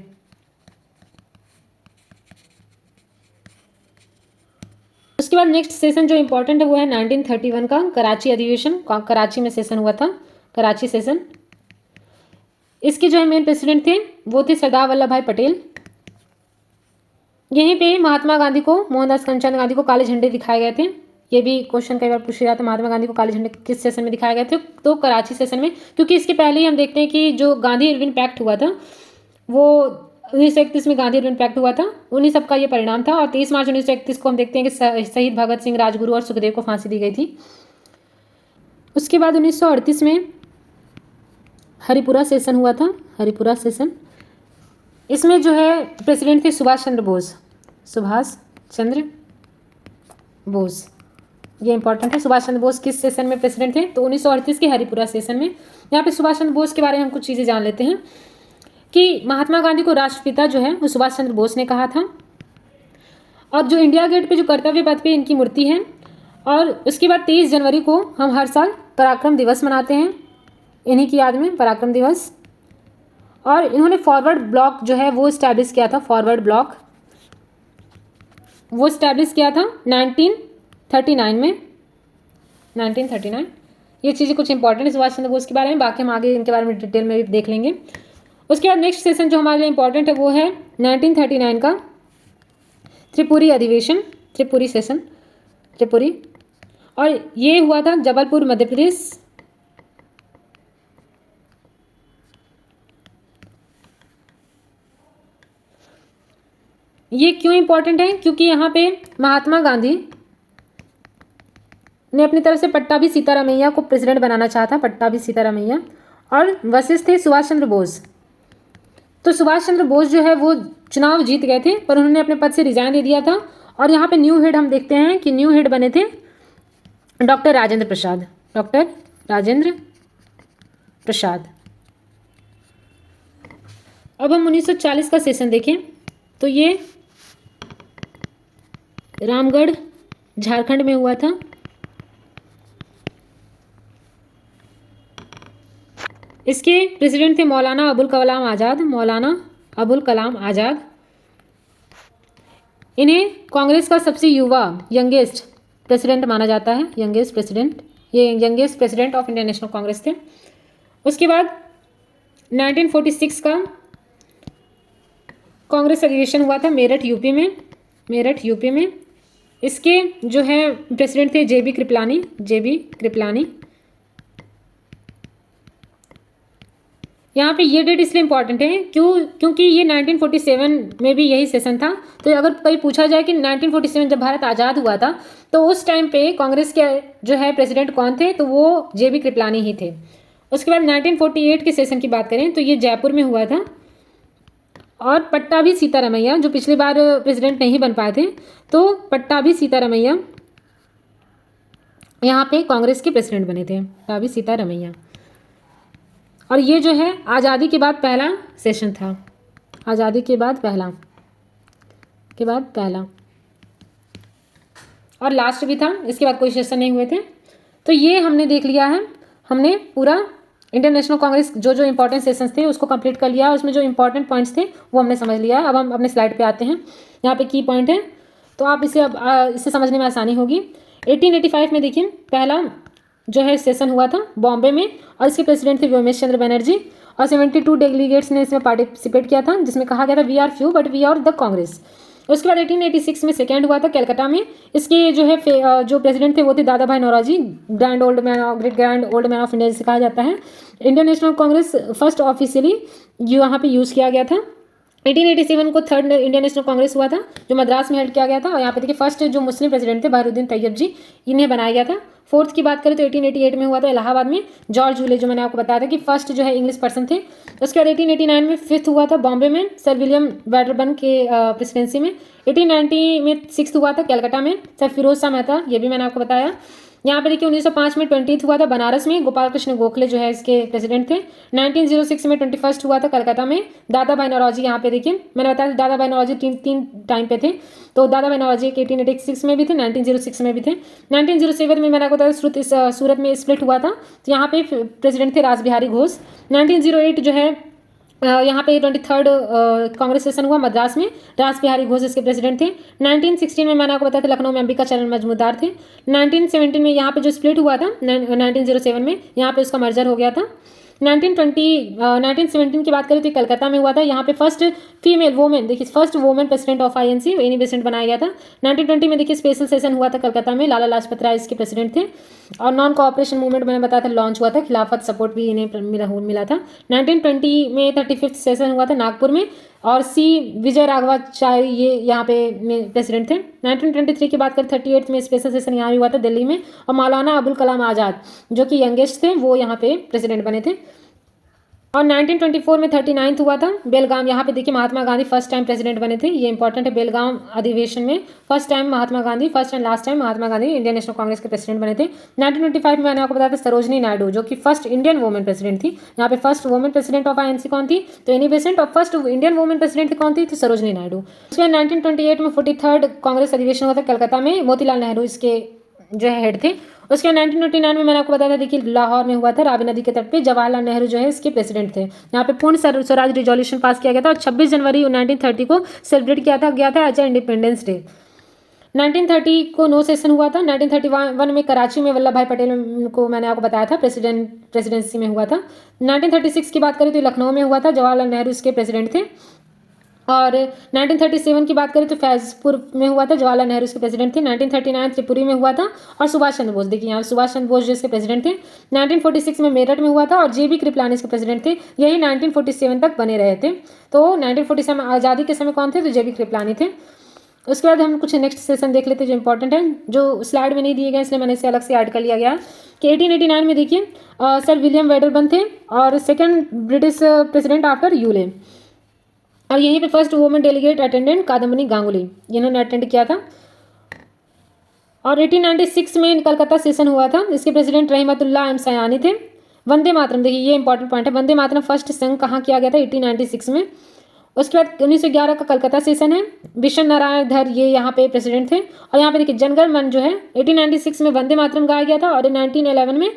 उसके बाद नेक्स्ट सेशन जो इम्पोर्टेंट है वो है 1931 का कराची अधिवेशन, कराची में सेशन हुआ था, कराची सेशन। इसके जो है मेन प्रेसिडेंट थे वो थे सरदार वल्लभ भाई पटेल। यहीं पे महात्मा गांधी को, मोहनदास करमचंद गांधी को काले झंडे दिखाए गए थे। ये भी क्वेश्चन कई बार पूछा जाता है, महात्मा गांधी को काले झंडे किस सेशन में दिखाए गए थे, तो कराची सेशन में। क्योंकि इसके पहले ही हम देखते हैं कि जो गांधी इरविन पैक्ट हुआ था वो 1931 में गांधी इरविन पैक्ट हुआ था, उन्हीं सबका ये परिणाम था। और 23 मार्च 1931 को हम देखते हैं कि शहीद भगत सिंह, राजगुरु और सुखदेव को फांसी दी गई थी। उसके बाद 1938 में हरिपुरा सेशन हुआ था, हरिपुरा सेशन। इसमें जो है प्रेसिडेंट थे सुभाष चंद्र बोस। ये इंपॉर्टेंट है, सुभाष चंद्र बोस किस सेशन में प्रेसिडेंट थे, तो 1938 के हरिपुरा सेशन में। यहाँ पे सुभाष चंद्र बोस के बारे में हम कुछ चीज़ें जान लेते हैं कि महात्मा गांधी को राष्ट्रपिता जो है वो सुभाष चंद्र बोस ने कहा था। और जो इंडिया गेट पे जो कर्तव्य पथ पे इनकी मूर्ति है। और उसके बाद 23 जनवरी को हम हर साल पराक्रम दिवस मनाते हैं, इन्हीं की याद में पराक्रम दिवस। और इन्होंने फॉरवर्ड ब्लॉक जो है वो इस्टेब्लिश किया था, फॉरवर्ड ब्लॉक वो इस्टेब्लिश किया था 1939 में, 1939। ये चीज़ें कुछ इंपॉर्टेंट है सुभाष चंद्र बोस के बारे में, बाकी हम आगे इनके बारे में डिटेल में भी देख लेंगे। उसके बाद नेक्स्ट सेशन जो हमारे लिए इंपॉर्टेंट है वो है 1939 का त्रिपुरी अधिवेशन, त्रिपुरी सेशन, त्रिपुरी। और ये हुआ था जबलपुर, मध्य प्रदेश। ये क्यों इंपॉर्टेंट है? क्योंकि यहाँ पे महात्मा गांधी ने अपनी तरफ से पट्टाभी सीतारामैया को प्रेसिडेंट बनाना चाहा था, पट्टाभी सीतारामैया। और वशिष्ठ थे सुभाष चंद्र बोस। तो सुभाष चंद्र बोस जो है वो चुनाव जीत गए थे पर उन्होंने अपने पद से रिजाइन दे दिया था। और यहाँ पे न्यू हेड हम देखते हैं कि न्यू हेड बने थे डॉक्टर राजेंद्र प्रसाद, डॉक्टर राजेंद्र प्रसाद। अब हम 1940 का सेशन देखें तो ये रामगढ़ झारखंड में हुआ था। इसके प्रेसिडेंट थे मौलाना अबुल कलाम आज़ाद, मौलाना अबुल कलाम आज़ाद। इन्हें कांग्रेस का सबसे युवा यंगेस्ट प्रेसिडेंट माना जाता है, यंगेस्ट प्रेसिडेंट। ये youngest president of Indian National Congress थे। उसके बाद 1946 का कांग्रेस अधिवेशन हुआ था मेरठ यूपी में, मेरठ यूपी में। इसके जो है प्रेसिडेंट थे जेबी कृपलानी, जेबी कृपलानी। यहाँ पे ये डेट इसलिए इंपॉर्टेंट है क्योंकि ये 1947 में भी यही सेशन था। तो अगर कहीं पूछा जाए कि 1947 जब भारत आज़ाद हुआ था तो उस टाइम पे कांग्रेस के जो है प्रेसिडेंट कौन थे, तो वो जेबी कृपलानी ही थे। उसके बाद 1948 के सेशन की बात करें तो ये जयपुर में हुआ था, और पट्टाभी सीतारमैया जो पिछली बार प्रेसिडेंट नहीं बन पाए थे, तो पट्टाभी सीतारमैया यहाँ पे कांग्रेस के प्रेसिडेंट बने थे, पट्टाभी सीतारमैया। और ये जो है आज़ादी के बाद पहला सेशन था, आज़ादी के बाद पहला और लास्ट भी था, इसके बाद कोई सेशन नहीं हुए थे। तो ये हमने देख लिया है, हमने पूरा इंडियन नेशनल कांग्रेस जो जो इंपॉर्टेंट सेशंस थे उसको कंप्लीट कर लिया, उसमें जो इंपॉर्टेंट पॉइंट्स थे वो हमने समझ लिया। अब हम अपने स्लाइड पे आते हैं, यहाँ पे की पॉइंट है, तो आप इसे समझने में आसानी होगी। 1885 में देखिए पहला जो है सेशन हुआ था बॉम्बे में, और इसके प्रेसिडेंट थे व्योमेश चंद्र बनर्जी, और 72 डेलीगेट्स ने इसमें पार्टिसिपेट किया था, जिसमें कहा गया था we are few but we are the Congress. उसके बाद 1886 में सेकेंड हुआ था कलकत्ता में, इसके जो है जो प्रेसिडेंट थे वो थे Dadabhai Naoroji, grand old man of India जिसे कहा जाता है। Indian National Congress first officially यहाँ पे यूज़ किया गया था। 1887 को थर्ड इंडियन नेशनल कांग्रेस हुआ था जो मद्रास में हेल्ड किया गया था, और यहाँ पे देखिए फर्स्ट जो मुस्लिम प्रेसिडेंट थे बहरुद्दीन तैयब जी, इन्हें बनाया गया था। फोर्थ की बात करें तो 1888 में हुआ था इलाहाबाद में, जॉर्ज जूले जो मैंने आपको बताया था कि फर्स्ट जो है इंग्लिश पर्सन थे। उसके बाद 1889 में फिफ्थ हुआ था बॉम्बे में सर विलियम वेडरबर्न के प्रेसिडेंसी में। 1890 में सिक्स्थ हुआ था कलकत्ता में सर फिरोज शाह मेहता, ये भी मैंने आपको बताया। यहाँ पे देखिए 1905 में 20th हुआ था बनारस में, गोपाल कृष्ण गोखले जो है इसके प्रेसिडेंट थे। 1906 में 21st हुआ था कलकत्ता में, दादा भाई नौरोजी, यहाँ पे देखिए मैंने बताया दादा भाई नौरोजी तीन टाइम पे थे, तो दादा भाई नौरोजी 1886 में भी थे, 1906 में भी थे। 1907 में मैंने आपको बताया सूरत में स्प्लिट हुआ था, तो यहाँ पे प्रेसिडेंट थे रास बिहारी घोष। 1908 जो है यहाँ पे 23rd कांग्रेस सेशन हुआ मद्रास में, रास बिहारी घोष इसके प्रेसिडेंट थे। 1916 में मैंने आपको बताया था लखनऊ में अंबिका चरण मजमूदार थे। 1917 में यहाँ पे जो स्प्लिट हुआ था 1907 में, यहाँ पे उसका मर्जर हो गया था। 1917 की बात करें तो कलकत्ता में हुआ था, यहाँ पे फर्स्ट फीमेल वोमेन, देखिए first women president of INC Annie Besant बनाया गया था। 1920 में देखिए स्पेशल सेशन हुआ था कलकत्ता में, लाला लाजपत राय इसके प्रेसिडेंट थे। और नॉन कोऑपरेशन मूवमेंट मैंने बताया था लॉन्च हुआ था, खिलाफत सपोर्ट भी इन्हें मिला था। 1920 में 35th सेशन हुआ था नागपुर में, और सी विजय राघवाचार्य ये यहाँ पे प्रेसिडेंट थे। 1923 की बात करें 38th में स्पेशल सेशन यहाँ भी हुआ था दिल्ली में, और मौलाना अबुल कलाम आज़ाद जो कि यंगेस्ट थे वो यहाँ पे प्रेसिडेंट बने थे। और 1924 में 39th हुआ था बेलगाम, यहाँ पे देखिए Mahatma Gandhi first time president बने थे, ये इंपॉर्टेंट है। बेलगाम अधिवेशन में first time Mahatma Gandhi, first and last time Mahatma Gandhi Indian National Congress के प्रेसिडेंट बने थे। 1925 में मैंने आपको बताया था सरोजनी नायडू जो कि फर्स्ट इंडियन वुमेन प्रेसिडेंट थी, यहाँ पे first women president of INC कौन थी, तो एनी बेसेंट, और फर्स्ट इंडियन वुमेन प्रेसिडेंट कौन थी, तो सरोजनी नायडू। उसके बाद 1928 में 43rd कांग्रेस अधिवेशन हुआ था कलकत्ता में, मोतीलाल नेहरू इसके जो है हेड थे। उसके 1929 में मैंने आपको बताया था देखिए लाहौर में हुआ था रावी नदी के तट पे, जवाहरलाल नेहरू जो है इसके प्रेसिडेंट थे। यहाँ पे पूर्ण स्वराज रिजोल्यूशन पास किया गया था, और 26 जनवरी 1930 को सेलिब्रेट किया था एज इंडिपेंडेंस डे। 1930 को नो सेशन हुआ था। 1931 में कराची में वल्लभ भाई पटेल को मैंने आपको बताया था प्रेसिडेंसी में हुआ था। 1936 की बात करें तो लखनऊ में हुआ था, जवाहरलाल नेहरू इसके प्रेसिडेंट थे। और 1937 की बात करें तो फैजपुर में हुआ था, जवाहरलाल नेहरू इसके प्रेसिडेंट थे। 1939 त्रिपुरी में हुआ था, और सुभाष चंद्र बोस, देखिए यहाँ सुभाष चंद्र बोस जो इसके प्रेसिडेंट थे। 1946 में मेरठ में हुआ था, और जेबी कृपलानी इसके प्रेसिडेंट थे। यही 1947 तक बने रहे थे। तो 1947 आज़ादी के समय कौन थे, तो जेबी कृपलानी थे। उसके बाद हम कुछ नेक्स्ट सेशन देख लेते हैं जो इंपॉर्टेंट है, जो स्लाइड में नहीं दिए गए इसलिए मैंने इसे अलग से ऐड कर लिया गया कि 1889 में देखिए सर विलियम वेडरबर्न थे, और second British president after Yule. और यहीं पे first women delegate attendant Kadambini Ganguly, इन्होंने अटेंड किया था। और 1896 में कलकत्ता सेशन हुआ था, इसके प्रेसिडेंट रहीमतुल्लाह एम सयानी थे। वंदे मातरम, देखिए ये इंपॉर्टेंट पॉइंट है, वंदे मातरम फर्स्ट संघ कहाँ किया गया था, 1896 में। उसके बाद 1911 का कलकत्ता सेशन है, विश्व नारायण धर ये यहाँ पे प्रेसिडेंट थे। और यहाँ पे देखिए जनगण मन जो है 1896 में वंदे मातरम गाया गया था, और 1911 में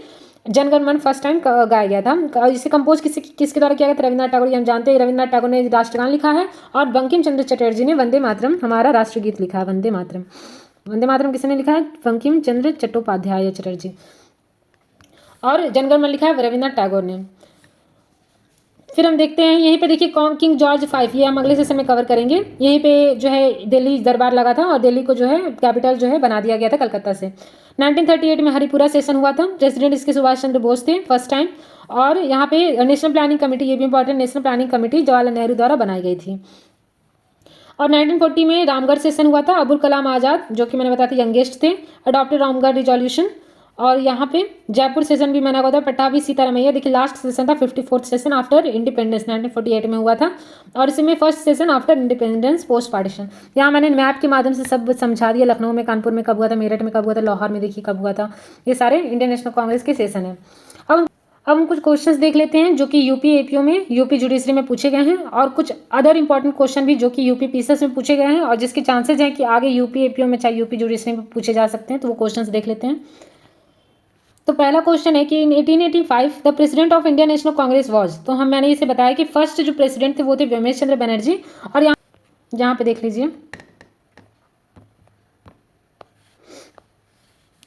जनगण मन फर्स्ट टाइम गाया गया था। इसे कंपोज किसके द्वारा किया गया था, रविन्द्रनाथ टैगोर, हम जानते हैं रविन्द्रनाथ टैगोर ने राष्ट्रगान लिखा है, और बंकिम चंद्र चटर्जी ने वंदे मातरम हमारा राष्ट्रगीत लिखा है। वंदे मातरम, वंदे मातरम किसने लिखा है, बंकिम चंद्र चट्टोपाध्याय चटर्जी, और जनगण मन लिखा है रविन्द्रनाथ टैगोर ने। फिर हम देखते हैं यहीं पे देखिए किंग जॉर्ज 5, ये हम अगले सेशन में कवर करेंगे। यहीं पे जो है दिल्ली दरबार लगा था और दिल्ली को जो है कैपिटल जो है बना दिया गया था कलकत्ता से। 1938 में हरिपुरा सेशन हुआ था, प्रेसिडेंट इसके सुभाष चंद्र बोस थे फर्स्ट टाइम। और यहाँ पे नेशनल प्लानिंग कमेटी, ये भी important, national planning committee Jawaharlal Nehru द्वारा बनाई गई थी। और 1940 में रामगढ़ सेशन हुआ था, अबुल कलाम आज़ाद जो कि मैंने बताया था यंगेस्ट थे, अडॉप्टेड रामगढ़ रिजोल्यूशन। और यहाँ पे जयपुर सेशन भी मैंने कहा था, पट्टाभी सीतारामैया, देखिए लास्ट सेशन था 54th सेशन आफ्टर इंडिपेंडेंस 1948 में हुआ था। और इसमें first session after independence post partition. यहाँ मैंने मैप के माध्यम से सब समझा दिया, लखनऊ में, कानपुर में कब हुआ था, मेरठ में कब हुआ था, लाहौर में देखिए कब हुआ था, ये सारे इंडियन नेशनल कांग्रेस के सेशन हैं। अब हम कुछ क्वेश्चंस देख लेते हैं जो कि यूपी एपीओ में, यूपी जुडिशरी में पूछे गए हैं, और कुछ अदर इंपॉर्टेंट क्वेश्चन भी जो कि यूपी पीसीएस में पूछे गए हैं और जिसके चांसेस हैं कि आगे यूपी एपीओ में चाहे यूपी जुडिशरी में पूछे जा सकते हैं। तो वो क्वेश्चंस देख लेते हैं। तो पहला क्वेश्चन है कि इन 1885 the president of Indian National Congress was, तो मैंने इसे बताया कि फर्स्ट जो प्रेसिडेंट थे वो थे व्योमेश चंद्र बनर्जी। और यहाँ पे देख लीजिए,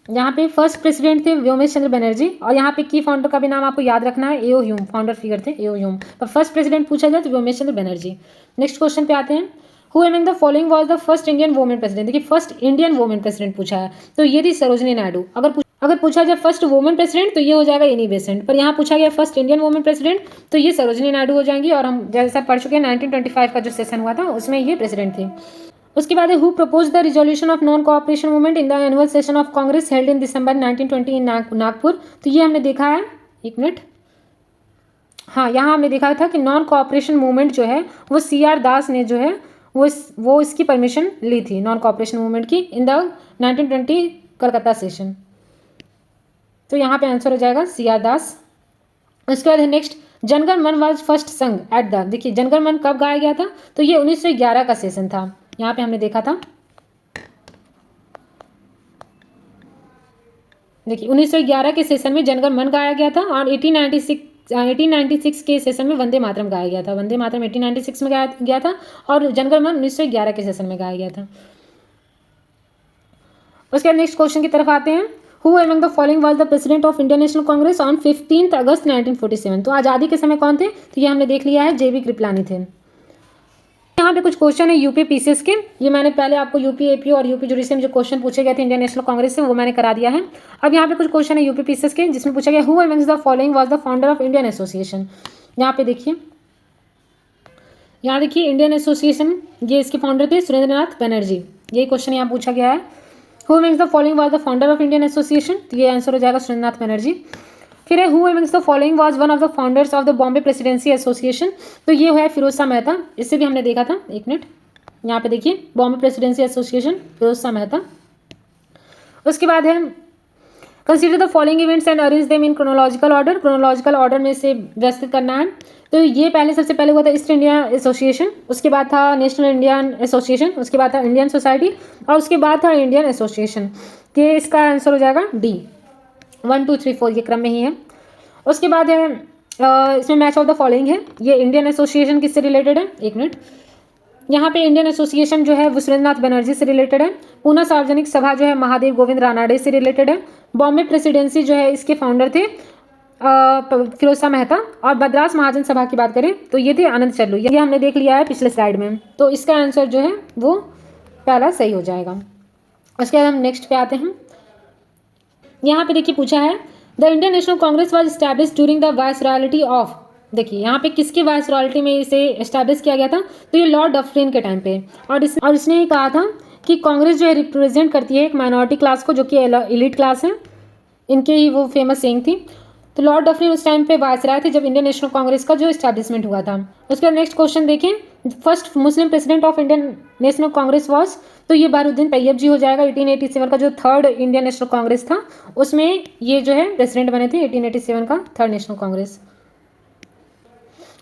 यहाँ पे फर्स्ट प्रेसिडेंट थे व्योमेश चंद्र बनर्जी। और यहाँ पे की फाउंडर का भी नाम आपको याद रखना है, एओ ह्यूम, फाउंडर फिगर थे एओ ह्यूम। पर फर्स्ट प्रेसिडेंट पूछा जाए तो व्योमेश चंद्र बनर्जी। नेक्स्ट क्वेश्चन पे आते हैं, who among the following was the first Indian women president. देखिए फर्स्ट इंडियन वुमेन प्रेसिडेंट पूछा है, तो ये थी सरोजनी नायडू। अगर पूछा जाए फर्स्ट वुमेन प्रेसिडेंट तो ये हो जाएगा एनी बेसेंट, पर यहाँ पूछा गया फर्स्ट इंडियन वुमेन प्रेसिडेंट तो ये सरोजनी नायडू हो जाएंगी। और हम जैसा पढ़ चुके हैं 1925 का जो सेशन हुआ था उसमें ये प्रेसिडेंट थे। उसके बाद है who propose the resolution of non cooperation movement in the annual session of Congress held in December 1920 in Nagpur. तो ये हमने देखा है, एक मिनट, हाँ यहाँ हमने देखा था कि नॉन कोऑपरेशन मूवमेंट जो है वो CR दास ने जो है वो इसकी परमिशन ली थी, नॉन कोऑपरेशन मूवमेंट की, इन द 1920 कलकत्ता सेशन। तो यहाँ पे आंसर हो जाएगा CR दास। उसके बाद है नेक्स्ट, जनगण मन वाज फर्स्ट संग एट द, देखिए जनगण मन कब गाया गया था, तो ये 1911 का सेशन था। यहाँ पे हमने देखा था, देखिए 1911 के सेशन में जनगण मन गाया गया था। और 1896 के सेशन में वंदे मातरम गाया गया था। वंदे मातरम 1896 में गाया गया था और जनगण मन 1911 के सेशन में गाया गया था। उसके बाद नेक्स्ट क्वेश्चन की तरफ आते हैं, who among the following was the president of Indian National Congress on 15 अगस्त 1947। तो आज़ादी के समय कौन थे, तो ये हमने देख लिया है, JB कृपलानी थे। यहाँ पे कुछ क्वेश्चन है यूपी पीसीएस के, ये मैंने पहले आपको यूपी एपीओ और यूपी जुडिशरी में जो क्वेश्चन पूछे गए थे इंडियन नेशनल कांग्रेस से वो मैंने करा दिया है। अब यहाँ पे कुछ क्वेश्चन है यूपी पीसीएस के जिसमें पूछा गया who amongst the following was the founder of Indian association. यहाँ पे देखिए, यहाँ देखिए इंडियन एसोसिएशन, ये इसके फाउंडर थे सुरेंद्रनाथ बनर्जी। ये क्वेश्चन यहाँ पूछा गया है, who amongst the following was the founder of Indian association, तो ये आंसर हो जाएगा सुरेंद्रनाथ बनर्जी। फिर है who amongst the following was one of the founders of the Bombay presidency association, तो ये है फिरोज शाह मेहता। इससे भी हमने देखा था, एक मिनट, यहाँ पे देखिए बॉम्बे प्रेसिडेंसी एसोसिएशन, फिरोज शाह मेहता। उसके बाद है consider the following events and arrange them in chronological order, chronological order में से व्यवस्थित करना है। तो ये पहले सबसे पहले हुआ था ईस्ट इंडिया एसोसिएशन, उसके बाद था नेशनल इंडियन एसोसिएशन, उसके बाद था इंडियन सोसाइटी और उसके बाद था इंडियन एसोसिएशन। ये इसका आंसर हो जाएगा D, 1 2 3 4 ये क्रम में ही है। उसके बाद है इसमें मैच ऑफ द फॉलोइंग है, ये इंडियन एसोसिएशन किससे रिलेटेड है, एक मिनट, यहाँ पे इंडियन एसोसिएशन जो है वो सुरेंद्रनाथ बनर्जी से रिलेटेड है। पूना सार्वजनिक सभा जो है महादेव गोविंद रानाडे से रिलेटेड है। बॉम्बे प्रेसिडेंसी जो है इसके फाउंडर थे फिरोज शाह मेहता। और मद्रास महाजन सभा की बात करें तो ये थे आनंद चल्लू, ये हमने देख लिया है पिछले स्लाइड में। तो इसका आंसर जो है वो पहला सही हो जाएगा। उसके बाद हम नेक्स्ट पे आते हैं, यहाँ पे देखिए पूछा है the Indian National Congress was established during the viceroyalty of, देखिए यहाँ पे किसके वायसरॉयल्टी में इसे एस्टैब्लिश किया गया था, तो ये लॉर्ड डफरिन के टाइम पे। और इसने ये कहा था कि कांग्रेस जो है रिप्रेजेंट करती है एक माइनॉरिटी क्लास को जो कि एलिट क्लास है, इनके ही वो फेमस सेइंग थी। तो लॉर्ड डफरिन उस टाइम पे वायसराय थे जब इंडियन नेशनल कांग्रेस का जो एस्टैब्लिशमेंट हुआ था। उसके बाद नेक्स्ट क्वेश्चन देखें, first Muslim president of Indian National Congress was, तो ये बहारुद्दीन तैयब जी हो जाएगा। 1887 का जो थर्ड इंडियन नेशनल कांग्रेस था उसमें ये जो है प्रेसिडेंट बने थे, 1887 का थर्ड नेशनल कांग्रेस।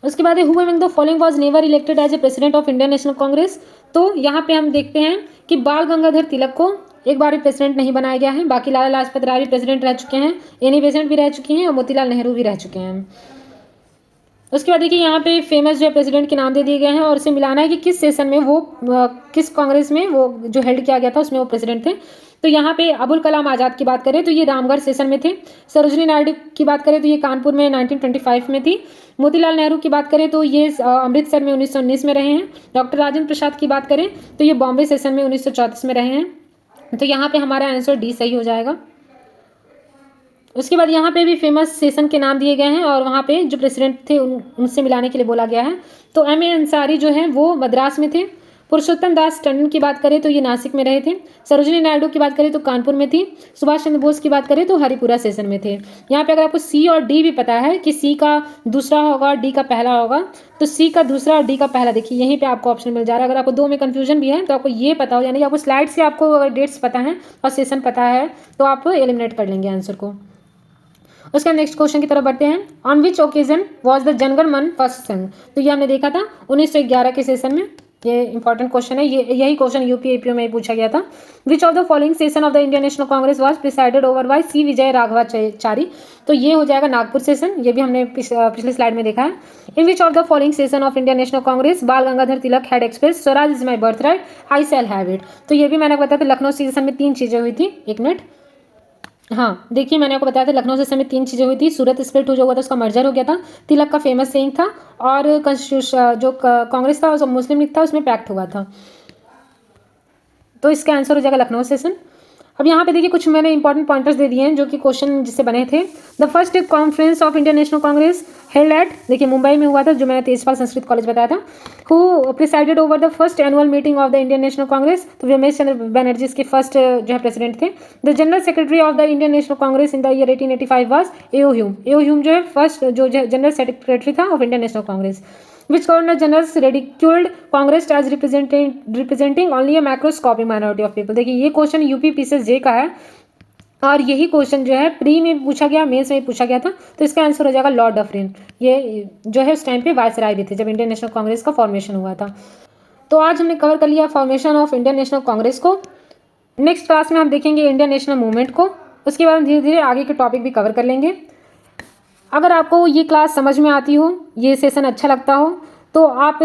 उसके बाद who among the following was never elected as a president of Indian National Congress, तो यहाँ पे हम देखते हैं कि बाल गंगाधर तिलक को एक बार भी प्रेसिडेंट नहीं बनाया गया है। बाकी लाला लाजपत राय भी प्रेसिडेंट रह चुके हैं, एनी बेसेंट भी रह चुकी हैं और मोतीलाल नेहरू भी रह चुके हैं। उसके बाद देखिए यहाँ पे फेमस जो है प्रेसिडेंट के नाम दे दिए गए हैं और उसे मिलाना है कि किस सेशन में वो किस कांग्रेस में वो जो हेल्ड किया गया था उसमें वो प्रेसिडेंट थे। तो यहाँ पे अबुल कलाम आज़ाद की बात करें तो ये रामगढ़ सेशन में थे। सरोजनी नायडू की बात करें तो ये कानपुर में 1925 में थी। मोतीलाल नेहरू की बात करें तो ये अमृतसर में 1919 में रहे हैं। डॉक्टर राजेंद्र प्रसाद की बात करें तो ये बॉम्बे सेशन में 1934 में रहे हैं। तो यहाँ पे हमारा आंसर डी सही हो जाएगा। उसके बाद यहाँ पे भी फेमस सेशन के नाम दिए गए हैं और वहाँ पे जो प्रेसिडेंट थे उनसे मिलाने के लिए बोला गया है। तो M.A. अंसारी जो हैं वो मद्रास में थे। पुरुषोत्तम दास टंडन की बात करें तो ये नासिक में रहे थे। सरोजनी नायडू की बात करें तो कानपुर में थी। सुभाष चंद्र बोस की बात करें तो हरिपुरा सेशन में थे। यहाँ पे अगर आपको C और D भी पता है कि C का दूसरा होगा, D का पहला होगा, तो C का दूसरा और D का पहला देखिए यहीं पे आपको ऑप्शन मिल जा रहा है। अगर आपको दो में कन्फ्यूजन भी है तो आपको ये पता हो, यानी कि आपको स्लाइड से आपको अगर डेट्स पता है और सेशन पता है तो आप एलिमिनेट कर लेंगे आंसर को। उसके बाद नेक्स्ट क्वेश्चन की तरफ बढ़ते हैं। On which occasion was the Janagana Mana first संग? तो ये हमने देखा था 1911 के सेशन में। ये इंपॉर्टेंट क्वेश्चन है, यही क्वेश्चन यूपीएपीओ में पूछा गया था। विच of the following session of the Indian National Congress was presided over by C. विजय राघवाचारी? तो ये हो जाएगा नागपुर सेशन, ये भी हमने पिछले स्लाइड में देखा है। In which of the following session of Indian National Congress Bal Gangadhar Tilak had express Swaraj is my birthright, I shall have it? तो ये भी मैंने बताया था लखनऊ सेशन में 3 चीज़ें हुई थी। एक मिनट, हाँ देखिए मैंने आपको बताया था लखनऊ सेशन में 3 चीज़ें हुई थी। सूरत स्प्लिट हो जो हुआ था उसका मर्जर हो गया था, तिलक का फेमस सेइंग था, और जो कांग्रेस था और मुस्लिम लीग था उसमें पैक्ट हुआ था। तो इसका आंसर हो जाएगा लखनऊ सेशन। अब यहाँ पे देखिए कुछ मैंने इंपॉर्टेंट पॉइंटर्स दे दिए हैं जो कि क्वेश्चन जिससे बने थे। The first conference of Indian National Congress held at, देखिए मुंबई में हुआ था, जो मैंने तेजपाल संस्कृत कॉलेज बताया था। Who presided over the first annual meeting of the Indian National Congress? तो रमेश चंद्र बनर्जी इसके फर्स्ट जो है प्रेसिडेंट थे। The general secretary of the Indian National Congress in the year 1885 was A.O. Hume. A.O. Hume जो है फर्स्ट जो जनरल सेक्रेटरी था of Indian National Congress. Which governor generals ridiculed Congress as representing only a macroscopic minority of people? देखिए ये question UP PCSJ का है और यही क्वेश्चन जो है प्री में पूछा गया, मेंस में पूछा गया था। तो इसका आंसर हो जाएगा लॉर्ड डफरिन। ये जो है उस टाइम पे वायसराय भी थे जब इंडियन नेशनल कांग्रेस का फॉर्मेशन हुआ था। तो आज हमने कवर कर लिया formation of Indian National Congress को। नेक्स्ट क्लास में हम देखेंगे इंडियन नेशनल मूवमेंट को। उसके बाद हम धीरे धीरे आगे के टॉपिक भी कवर कर लेंगे। अगर आपको ये क्लास समझ में आती हो, ये सेशन अच्छा लगता हो, तो आप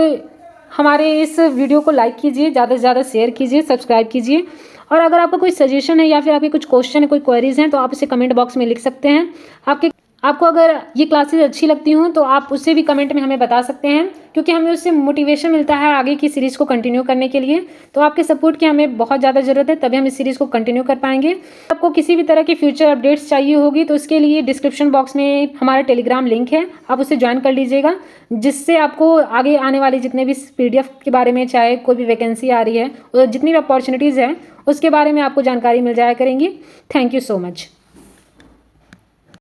हमारे इस वीडियो को लाइक कीजिए, ज़्यादा से ज़्यादा शेयर कीजिए, सब्सक्राइब कीजिए। और अगर आपका कोई सजेशन है या फिर आपके कुछ क्वेश्चन है, कोई क्वेरीज हैं, तो आप इसे कमेंट बॉक्स में लिख सकते हैं। आपको अगर ये क्लासेस अच्छी लगती हों तो आप उससे भी कमेंट में हमें बता सकते हैं, क्योंकि हमें उससे मोटिवेशन मिलता है आगे की सीरीज़ को कंटिन्यू करने के लिए। तो आपके सपोर्ट की हमें बहुत ज़्यादा ज़रूरत है, तभी हम इस सीरीज़ को कंटिन्यू कर पाएंगे। आपको किसी भी तरह की फ्यूचर अपडेट्स चाहिए होगी तो उसके लिए डिस्क्रिप्शन बॉक्स में हमारा टेलीग्राम लिंक है, आप उसे ज्वाइन कर लीजिएगा, जिससे आपको आगे आने वाली जितने भी PDF के बारे में, चाहे कोई भी वैकेंसी आ रही है और जितनी भी अपॉर्चुनिटीज़ हैं उसके बारे में आपको जानकारी मिल जाया करेंगी। Thank you so much.